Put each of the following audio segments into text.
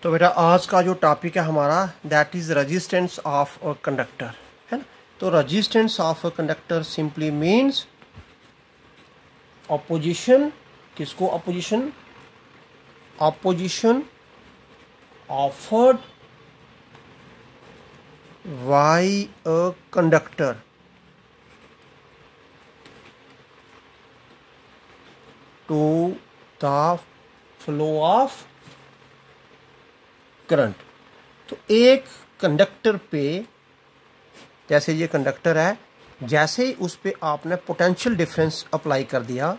तो बेटा आज का जो टॉपिक है हमारा that is resistance of a conductor, है ना। तो resistance of a conductor simply means opposition, किसको opposition, opposition offered by a conductor to the flow of current. तो एक कंडक्टर पे, जैसे ये कंडक्टर है, जैसे ही उस पे आपने पोटेंशियल डिफरेंस अप्लाई कर दिया,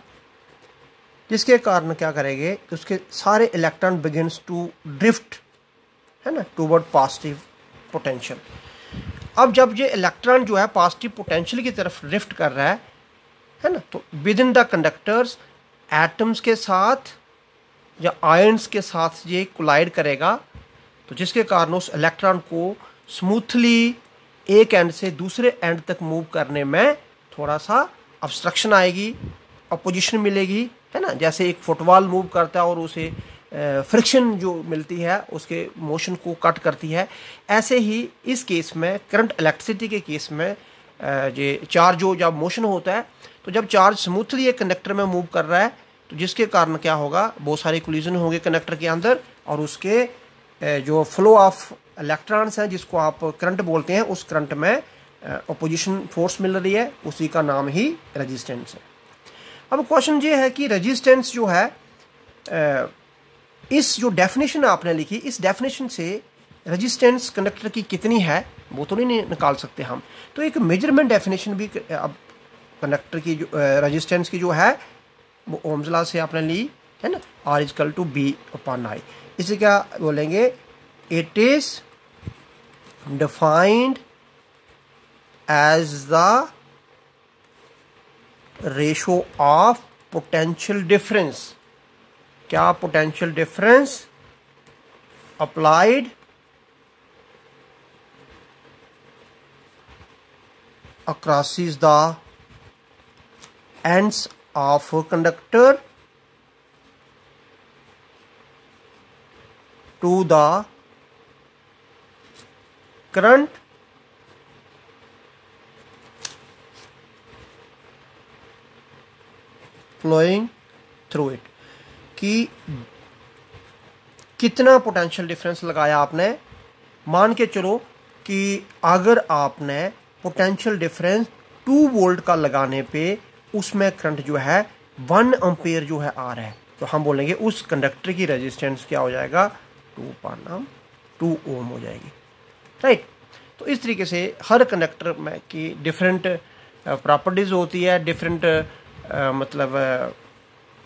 जिसके कारण क्या करेंगे, उसके सारे इलेक्ट्रॉन बिगिंस टू ड्रिफ्ट, है ना, टूवर्ड पॉजिटिव पोटेंशियल। अब जब ये इलेक्ट्रॉन जो है पॉजिटिव पोटेंशियल की तरफ ड्रिफ्ट कर रहा है ना, तो with in the conductors atoms के साथ या आयंस के साथ ये कोलाइड करेगा, तो जिसके कारण उस इलेक्ट्रॉन को स्मूथली एक एंड से दूसरे एंड तक मूव करने में थोड़ा सा ऑब्स्ट्रक्शन आएगी, अपोजिशन मिलेगी, है ना। जैसे एक फुटबॉल मूव करता है और उसे फ्रिक्शन जो मिलती है उसके मोशन को कट करती है, ऐसे ही इस केस में करंट इलेक्ट्रिसिटी के केस में ये चार्ज जो जब मोशन होता है, तो जब चार्ज स्मूथली एक कंडक्टर में मूव कर रहा है, तो जिसके कारण क्या होगा, बहुत सारे कोलिजन होंगे कंडक्टर के अंदर, और उसके जो फ्लो ऑफ इलेक्ट्रॉन्स हैं जिसको आप करंट बोलते हैं, उस करंट में अपोजिशन फोर्स मिल रही है, उसी का नाम ही रेजिस्टेंस है। अब क्वेश्चन ये है कि रेजिस्टेंस जो है, इस जो डेफिनेशन आपने लिखी, इस डेफिनेशन से रेजिस्टेंस कंडक्टर की कितनी है वो तो नहीं निकाल सकते हम। तो एक मेजरमेंट डेफिनेशन भी अब कंडक्टर की जो रेजिस्टेंस की जो है वो ओम्स लॉ से आपने ली, है ना, R=B/I। इसे क्या बोलेंगे, it is defined as the ratio of potential difference. क्या potential difference applied across the ends of conductor to the current flowing through it, कि कितना पोटेंशियल डिफरेंस लगाया आपने। मान के चलो कि अगर आपने पोटेंशियल डिफरेंस 2 वोल्ट का लगाने पे उसमें करंट जो है 1 एम्पेयर जो है आ रहा है, तो हम बोलेंगे उस कंडक्टर की रेजिस्टेंस क्या हो जाएगा, 2 ओम हो जाएगी, राइट। तो इस तरीके से हर कंडक्टर में की डिफरेंट प्रॉपर्टीज होती है, डिफरेंट मतलब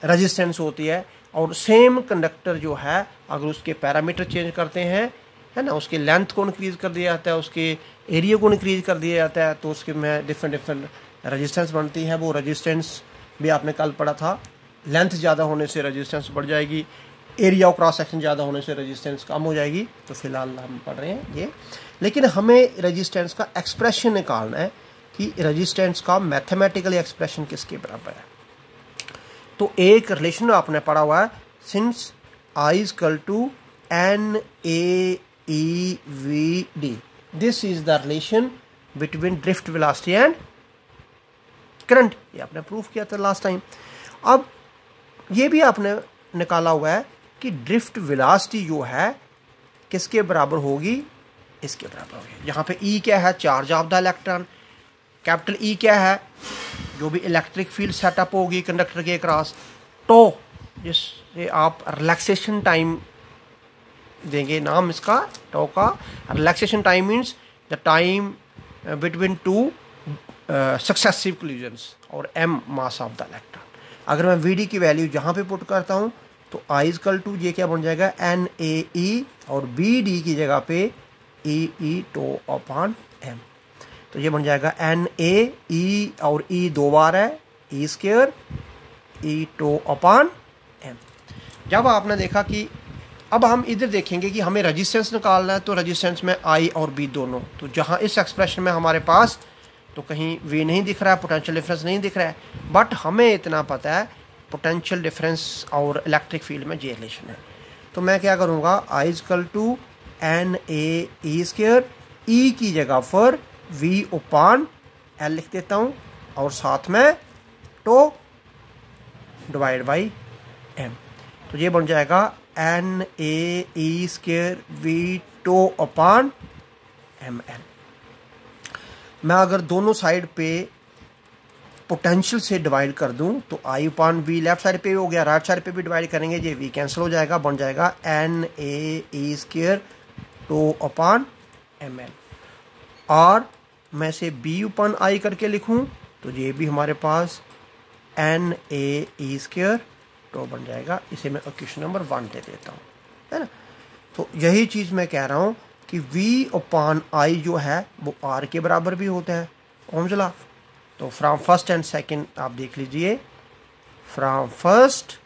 रेजिस्टेंस होती है, और सेम कंडक्टर जो है अगर उसके पैरामीटर चेंज करते हैं, है ना, उसके लेंथ को इंक्रीज कर दिया जाता है, उसके एरिया को इंक्रीज कर दिया जाता है, तो उसके में डिफरेंट रेजिस्टेंस बनती है। वो रेजिस्टेंस भी आपने कल पढ़ा था, लेंथ ज़्यादा होने से रेजिस्टेंस बढ़ जाएगी, एरिया और क्रॉस सेक्शन ज़्यादा होने से रेजिस्टेंस कम हो जाएगी। तो फिलहाल हम पढ़ रहे हैं ये, लेकिन हमें रेजिस्टेंस का एक्सप्रेशन निकालना है कि रेजिस्टेंस का मैथमेटिकल एक्सप्रेशन किसके बराबर है। तो एक रिलेशन आपने पढ़ा हुआ है, since I=NAEVD, this is the relation between drift velocity and current. ये आपने प्रूफ किया था लास्ट टाइम। अब ये भी आपने निकाला हुआ है कि ड्रिफ्ट वेलोसिटी जो है किसके बराबर होगी, इसके बराबर होगी। यहाँ पे E क्या है, charge of the electron, capital E क्या है, जो भी इलेक्ट्रिक फील्ड सेटअप होगी कंडक्टर के क्रॉस, टो, जिससे आप रिलैक्सेशन टाइम देंगे नाम इसका, टो का relaxation time means the time between 2 successive collisions, और M mass of the electron. अगर मैं VD की वैल्यू जहाँ पे पुट करता हूँ तो I= ये क्या बन जाएगा, NAE, और BD की जगह पे E/2/M। तो ये बन जाएगा NAE, और E 2 बार है, E² E/2/M। जब आपने देखा कि अब हम इधर देखेंगे कि हमें रेजिस्टेंस निकालना है, तो रेजिस्टेंस में I और B दोनों, तो जहाँ इस एक्सप्रेशन में हमारे पास तो कहीं V नहीं दिख रहा है, पोटेंशियल डिफरेंस नहीं दिख रहा है, बट हमें इतना पता है पोटेंशियल डिफरेंस और इलेक्ट्रिक फील्ड में ये रिलेशन है। तो मैं क्या करूँगा, I equal to n A E square, e की जगह पर वी उपान एल लिख देता हूँ और साथ में टो डिवाइड बाई एम। तो ये बन जाएगा N A E square V tau upon M L. मैं अगर दोनों साइड पे पोटेंशियल से डिवाइड कर दूं तो आई अपान वी लेफ्ट साइड पे हो गया, राइट साइड पे भी डिवाइड करेंगे, ये वी कैंसिल हो जाएगा, बन जाएगा N A E square tau upon M L. और मैं से बी अपन आई करके लिखूं तो ये भी हमारे पास n A E square tau बन जाएगा। इसे मैं इक्वेशन नंबर 1 दे देता हूँ, है ना। तो यही चीज़ मैं कह रहा हूँ कि वी अपान आई जो है वो आर के बराबर भी होता है, ओम्स लॉ। तो फ्रॉम फर्स्ट एंड सेकंड आप देख लीजिए, from first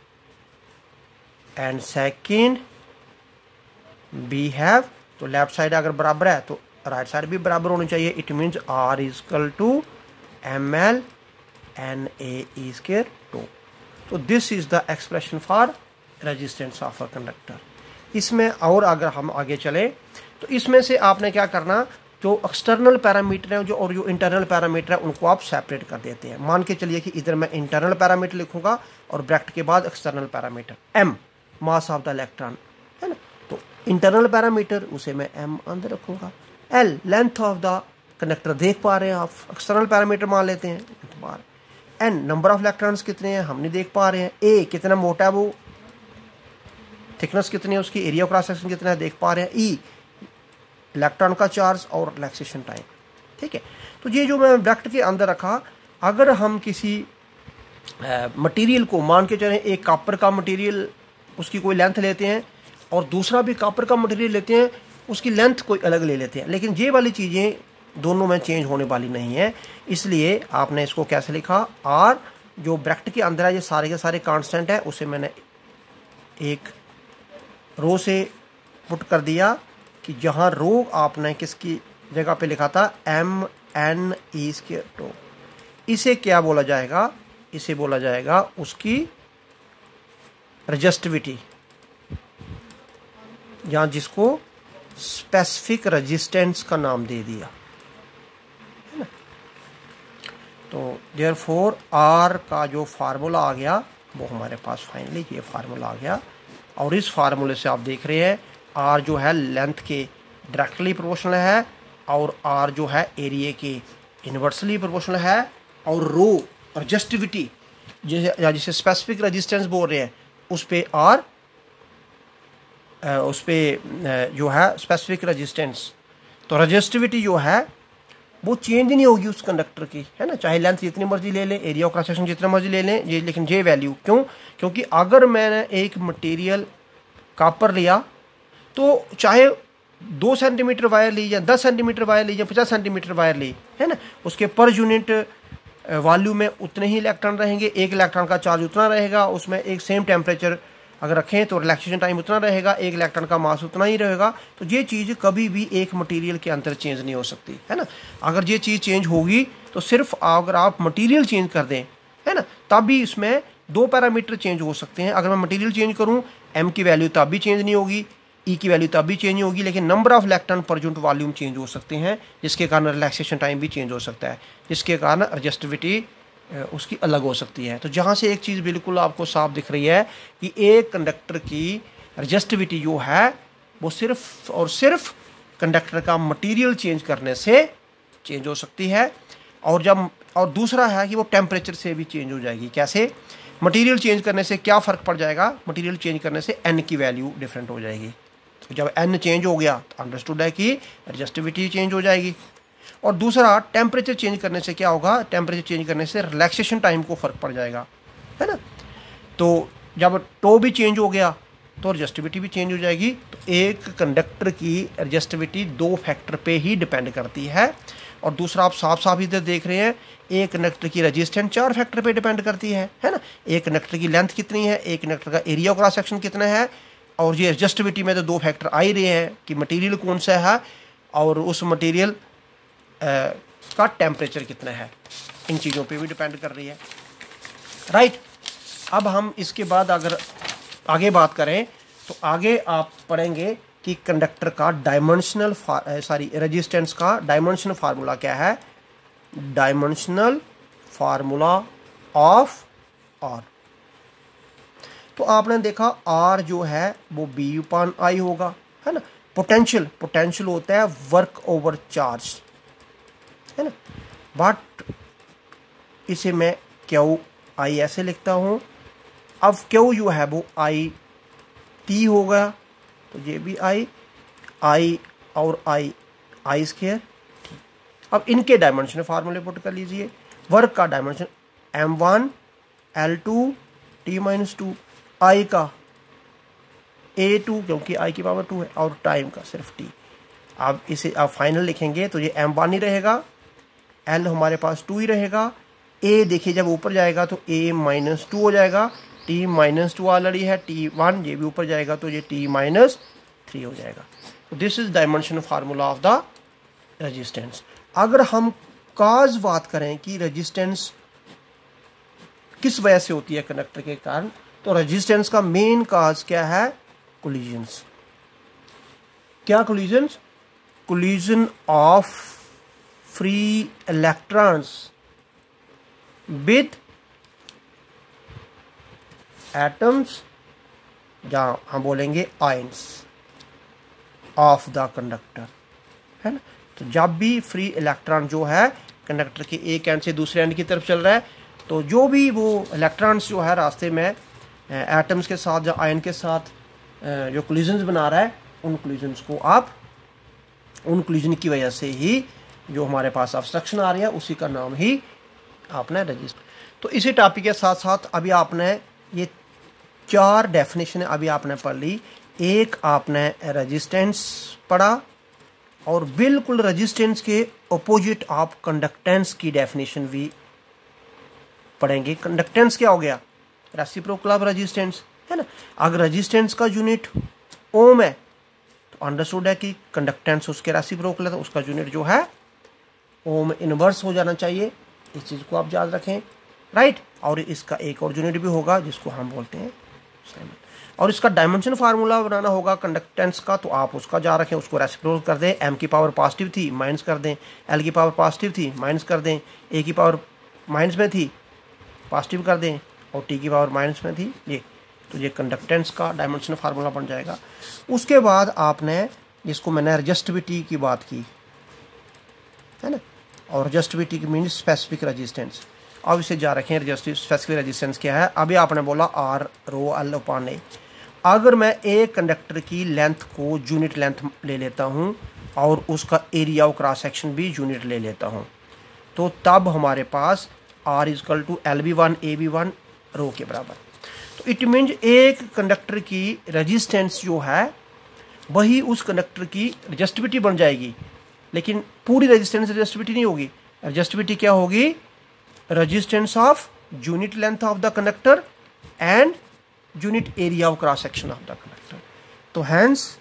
and second we have, तो लेफ्ट साइड अगर बराबर है तो राइट साइड भी बराबर होनी चाहिए। It means R equal to m l n A E square tau. तो this is the expression for resistance of a conductor. इसमें और अगर हम आगे चले तो इसमें से आपने क्या करना, जो एक्सटर्नल पैरामीटर है जो और जो इंटरनल पैरामीटर है उनको आप सेपरेट कर देते हैं। मान के चलिए कि इधर मैं इंटरनल पैरामीटर लिखूंगा और ब्रैकेट के बाद external parameter M mass of the electron, है ना। तो इंटरनल पैरामीटर उसे मैं एम अंदर रखूंगा, L length of the conductor देख पा रहे हैं आप, एक्सटर्नल पैरामीटर मान लेते हैं, एन नंबर ऑफ इलेक्ट्रॉन्स कितने हैं हम नहीं देख पा रहे हैं, ए कितना मोटा है वो, थिकनेस कितनी है उसकी, एरिया क्रॉस सेक्शन कितना है देख पा रहे हैं, ई इलेक्ट्रॉन का चार्ज और रिलैक्सेशन टाइम, ठीक है। तो ये जो मैं ब्रैकेट के अंदर रखा, अगर हम किसी मटेरियल को मान के चलें, एक कॉपर का मटेरियल उसकी कोई लेंथ लेते हैं और दूसरा भी कॉपर का मटेरियल लेते हैं, उसकी लेंथ कोई अलग ले लेते हैं, लेकिन ये वाली चीज़ें दोनों में चेंज होने वाली नहीं है। इसलिए आपने इसको कैसे लिखा, आर जो ब्रैकेट के अंदर है ये सारे के सारे कांस्टेंट है, उसे मैंने एक रो से पुट कर दिया कि जहाँ रो आपने किसकी जगह पे लिखा था M N E square tau, इसे क्या बोला जाएगा, इसे बोला जाएगा उसकी रेजिस्टिविटी, या जिसको स्पेसिफिक रेजिस्टेंस का नाम दे दिया, है ना। तो देयरफॉर आर का जो फार्मूला आ गया वो हमारे पास फाइनली ये फार्मूला आ गया। और इस फार्मूले से आप देख रहे हैं आर जो है लेंथ के डायरेक्टली प्रोपोर्शनल है और आर जो है एरिया के इन्वर्सली प्रोपोर्शनल है, और रो रेजिस्टिविटी जिसे स्पेसिफिक रेजिस्टेंस बोल रहे हैं उस पे आर उस पे जो है स्पेसिफिक रेजिस्टेंस, तो रेजिस्टिविटी जो है वो चेंज नहीं होगी उस कंडक्टर की, है ना। चाहे लेंथ जितनी मर्जी ले लें, एरिया क्रॉस सेक्शन जितना मर्जी ले लें, ये लेकिन ये वैल्यू क्यों, क्योंकि अगर मैंने एक मटेरियल कॉपर लिया तो चाहे 2 सेंटीमीटर वायर ली या 10 सेंटीमीटर वायर ली या 50 सेंटीमीटर वायर ली, है ना, उसके पर यूनिट वॉल्यूम में उतने ही इलेक्ट्रॉन रहेंगे, एक इलेक्ट्रॉन का चार्ज उतना रहेगा, उसमें एक सेम टेम्परेचर अगर रखें तो रिलैक्सेशन टाइम उतना रहेगा, एक इलेक्ट्रॉन का मास उतना ही रहेगा। तो ये चीज़ कभी भी एक मटेरियल के अंदर चेंज नहीं हो सकती, है ना। अगर ये चीज़ चेंज होगी तो सिर्फ अगर आप मटेरियल चेंज कर दें, है ना, तब भी इसमें 2 पैरामीटर चेंज हो सकते हैं। अगर मैं मटेरियल चेंज करूँ एम की वैल्यू तब भी चेंज नहीं होगी, ई की वैल्यू तब भी चेंज नहीं होगी, लेकिन number of electron per unit volume change हो सकते हैं, जिसके कारण रिलैक्सेशन टाइम भी चेंज हो सकता है, जिसके कारण रेजिस्टिविटी उसकी अलग हो सकती है। तो जहाँ से एक चीज़ बिल्कुल आपको साफ दिख रही है कि एक कंडक्टर की रेजिस्टिविटी जो है वो सिर्फ और सिर्फ कंडक्टर का मटेरियल चेंज करने से चेंज हो सकती है, और दूसरा है कि वो टेम्परेचर से भी चेंज हो जाएगी। कैसे, मटेरियल चेंज करने से क्या फ़र्क पड़ जाएगा, मटेरियल चेंज करने से एन की वैल्यू डिफरेंट हो जाएगी। तो जब एन चेंज हो गया तो अंडरस्टूड है कि रेजिस्टिविटी चेंज हो जाएगी। और दूसरा टेम्परेचर चेंज करने से क्या होगा, टेम्परेचर चेंज करने से रिलैक्सेशन टाइम को फ़र्क पड़ जाएगा, है ना। तो जब टो भी चेंज हो गया तो रेजिस्टिविटी भी चेंज हो जाएगी। तो एक कंडक्टर की रेजिस्टिविटी 2 फैक्टर पे ही डिपेंड करती है। और दूसरा आप साफ साफ इधर देख रहे हैं, एक कंडक्टर की रेजिस्टेंस 4 फैक्टर पे डिपेंड करती है ना। एक कंडक्टर की लेंथ कितनी है, एक कंडक्टर का एरिया क्रॉस सेक्शन कितना है, और ये रेजिस्टिविटी में तो 2 फैक्टर आ ही रहे हैं कि मटेरियल कौन सा है और उस मटेरियल का टेम्परेचर कितना है, इन चीज़ों पे भी डिपेंड कर रही है, राइट। अब हम इसके बाद अगर आगे बात करें तो आगे आप पढ़ेंगे कि कंडक्टर का डायमेंशनल रेजिस्टेंस का डायमेंशनल फार्मूला क्या है, डायमेंशनल फार्मूला ऑफ आर। तो आपने देखा आर जो है वो B/I होगा, है ना। पोटेंशियल होता है वर्क ओवर चार्ज, है ना। बट इसे मैं QI ऐसे लिखता हूँ। अब Q जो है वो IT होगा, तो ये भी I और I स्क्वायर। अब इनके डायमेंशन फार्मूले पुट कर लीजिए। वर्क का dimension M1 L2 T-2, I का A2 क्योंकि I की पावर 2 है, और टाइम का सिर्फ T। अब इसे आप फाइनल लिखेंगे तो ये M1 ही रहेगा, L हमारे पास 2 ही रहेगा, A देखिए जब ऊपर जाएगा तो A-2 हो जाएगा, T-2 ऑलरेडी है, T1 ये भी ऊपर जाएगा तो ये T-3 हो जाएगा। तो this is dimension formula of the resistance. अगर हम काज बात करें कि रेजिस्टेंस किस वजह से होती है कंडक्टर के कारण, तो रेजिस्टेंस का मेन काज क्या है, कोलिजन्स। क्या collisions? Collision of free electrons with atoms, जहां हम बोलेंगे आयंस ऑफ द कंडक्टर, है ना। तो जब भी फ्री इलेक्ट्रॉन जो है कंडक्टर के एक एंड से दूसरे एंड की तरफ चल रहा है, तो जो भी वो इलेक्ट्रॉन्स जो है रास्ते में एटम्स के साथ या आयन के साथ जो कोलिजन्स बना रहा है, उन कोलिजन्स को आप, उन कोलिजन की वजह से ही जो हमारे पास ऑब्स्ट्रक्शन आ रही है उसी का नाम ही आपने रजिस्टर। तो इसी टॉपिक के साथ साथ अभी आपने ये 4 डेफिनेशन अभी आपने पढ़ ली। एक आपने रेजिस्टेंस पढ़ा, और बिल्कुल रेजिस्टेंस के अपोजिट आप कंडक्टेंस की डेफिनेशन भी पढ़ेंगे। कंडक्टेंस क्या हो गया, रेसिप्रोकल ऑफ रेजिस्टेंस, है ना। अगर रेजिस्टेंस का यूनिट ओम है तो अंडरस्टूड है कि कंडक्टेंस उसके रेसिप्रोकल है, तो उसका यूनिट जो है ओम इनवर्स हो जाना चाहिए। इस चीज़ को आप याद रखें, राइट। और इसका एक और यूनिट भी होगा जिसको हम बोलते हैं सेमेन। और इसका डायमेंशन फार्मूला बनाना होगा कंडक्टेंस का, तो आप उसका जा रखें, उसको रेसिप्रोकल कर दें। M की पावर पॉजिटिव थी, माइनस कर दें। L की पावर पॉजिटिव थी, माइनस कर दें। A की पावर माइनस में थी, पॉजिटिव कर दें, और T की पावर माइनस में थी ये। तो ये कंडक्टेंस का डायमेंशन फार्मूला बन जाएगा। उसके बाद आपने, जिसको मैंने रजिस्टिविटी की बात की, है ना, और रजिस्टिविटी की मीन्स स्पेसिफिक रेजिस्टेंस। अब इसे जा रखें, रजिस्टिव स्पेसिफिक रेजिस्टेंस क्या है। अभी आपने बोला R/ρL/A। अगर मैं एक कंडक्टर की लेंथ को यूनिट लेंथ ले लेता हूँ और उसका एरिया ऑफ क्रॉस सेक्शन भी यूनिट ले लेता हूँ, तो तब हमारे पास R=LB1 AB1 रो के बराबर। तो इट मीन्स एक कंडक्टर की रेजिस्टेंस जो है वही उस कंडक्टर की रजिस्टिविटी बन जाएगी, लेकिन पूरी रेजिस्टेंस रजिस्टिविटी नहीं होगी। रजिस्टिविटी क्या होगी, resistance of unit length of the conductor and unit area of cross section of the conductor. तो hence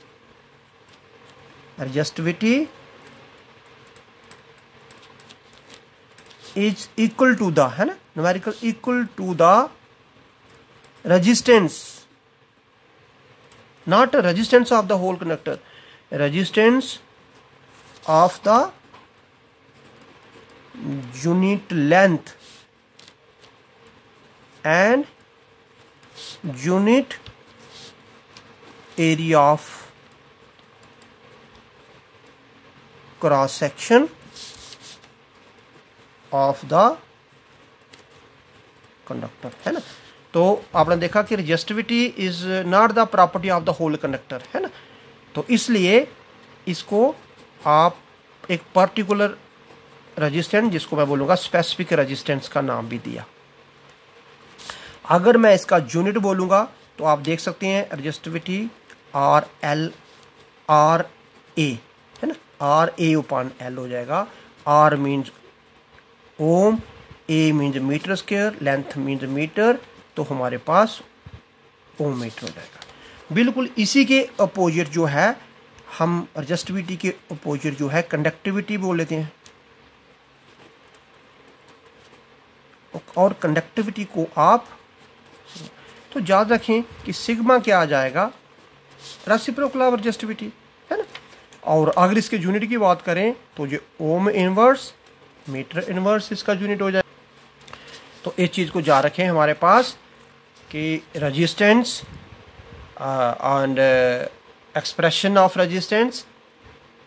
resistivity is equal to the, है ना, numerical equal to the resistance, not a resistance of the whole conductor, resistance of the unit length and unit area of cross section of the conductor, है ना। तो आपने देखा कि resistivity is not the property of the whole conductor, है ना। तो इसलिए इसको आप एक पर्टिकुलर रेजिस्टेंस, जिसको मैं बोलूँगा स्पेसिफिक रेजिस्टेंस का नाम भी दिया। अगर मैं इसका यूनिट बोलूँगा तो आप देख सकते हैं रेजिस्टिविटी RL/RA, है ना, RA/L हो जाएगा। R means ohm, A means metre square, length means metre, तो हमारे पास ओम मीटर हो जाएगा। बिल्कुल इसी के अपोजिट जो है, हम रेजिस्टिविटी के अपोजिट जो है कंडक्टिविटी बोल लेते हैं, और कंडक्टिविटी को आप तो याद रखें कि सिग्मा क्या आ जाएगा, रेसिप्रोकल ऑफ रजिस्टिविटी, है ना। और अगर इसके यूनिट की बात करें तो ये ओम इनवर्स मीटर इनवर्स इसका यूनिट हो जाए। तो इस चीज़ को जा रखें हमारे पास कि resistance and expression of resistance,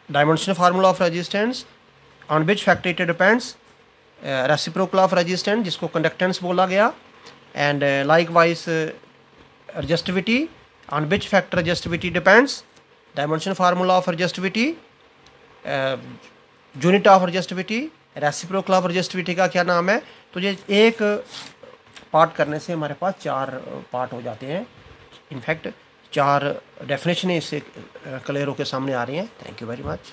dimensional formula of resistance on which factor it depends, reciprocal of resistance जिसको कंडक्टेंस बोला गया, and like wise resistivity on which factor resistivity depends, dimensional formula of resistivity, unit of resistivity, reciprocal of resistivity का क्या नाम है। तो ये एक पार्ट करने से हमारे पास 4 पार्ट हो जाते हैं। इनफैक्ट 4 डेफिनेशन इससे क्लियर होकर सामने आ रही हैं। Thank you very much.